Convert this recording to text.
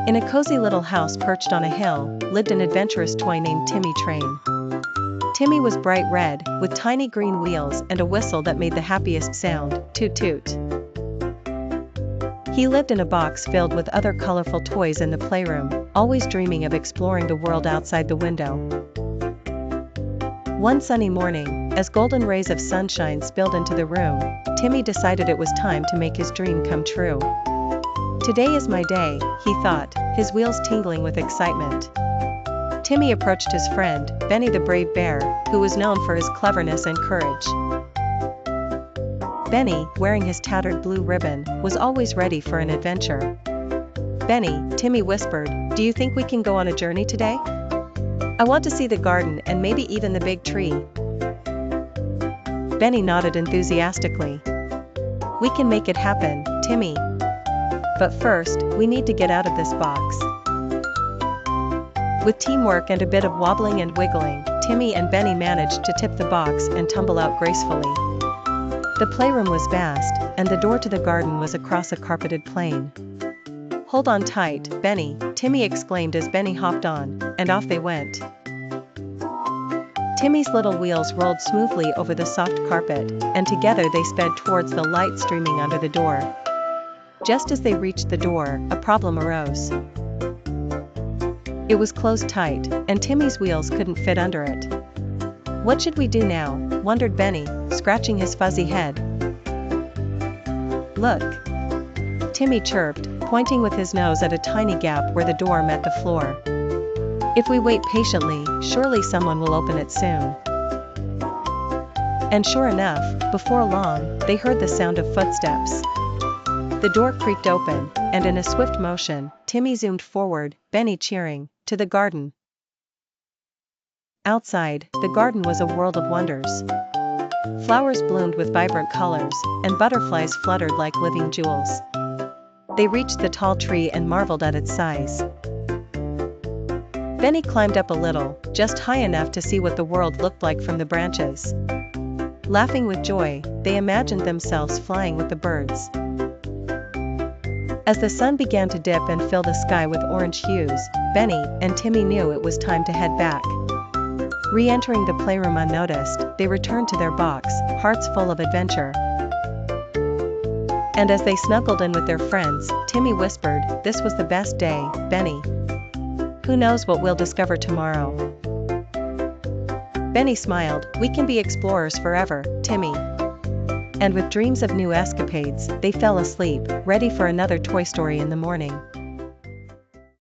In a cozy little house perched on a hill, lived an adventurous toy named Timmy Train. Timmy was bright red, with tiny green wheels and a whistle that made the happiest sound, toot toot. He lived in a box filled with other colorful toys in the playroom, always dreaming of exploring the world outside the window. One sunny morning, as golden rays of sunshine spilled into the room, Timmy decided it was time to make his dream come true. "Today is my day," he thought, his wheels tingling with excitement. Timmy approached his friend, Benny the brave bear, who was known for his cleverness and courage. Benny, wearing his tattered blue ribbon, was always ready for an adventure. "Benny," Timmy whispered, "do you think we can go on a journey today? I want to see the garden and maybe even the big tree." Benny nodded enthusiastically. "We can make it happen, Timmy. But first, we need to get out of this box." With teamwork and a bit of wobbling and wiggling, Timmy and Benny managed to tip the box and tumble out gracefully. The playroom was vast, and the door to the garden was across a carpeted plain. "Hold on tight, Benny," Timmy exclaimed as Benny hopped on, and off they went. Timmy's little wheels rolled smoothly over the soft carpet, and together they sped towards the light streaming under the door. Just as they reached the door, a problem arose. It was closed tight, and Timmy's wheels couldn't fit under it. "What should we do now?" wondered Benny, scratching his fuzzy head. "Look!" Timmy chirped, pointing with his nose at a tiny gap where the door met the floor. "If we wait patiently, surely someone will open it soon." And sure enough, before long, they heard the sound of footsteps. The door creaked open, and in a swift motion, Timmy zoomed forward, Benny cheering, to the garden. Outside, the garden was a world of wonders. Flowers bloomed with vibrant colors, and butterflies fluttered like living jewels. They reached the tall tree and marveled at its size. Benny climbed up a little, just high enough to see what the world looked like from the branches. Laughing with joy, they imagined themselves flying with the birds. As the sun began to dip and fill the sky with orange hues, Benny and Timmy knew it was time to head back. Re-entering the playroom unnoticed, they returned to their box, hearts full of adventure. And as they snuggled in with their friends, Timmy whispered, "This was the best day, Benny. Who knows what we'll discover tomorrow?" Benny smiled, "We can be explorers forever, Timmy." And with dreams of new escapades, they fell asleep, ready for another Toy Story in the morning.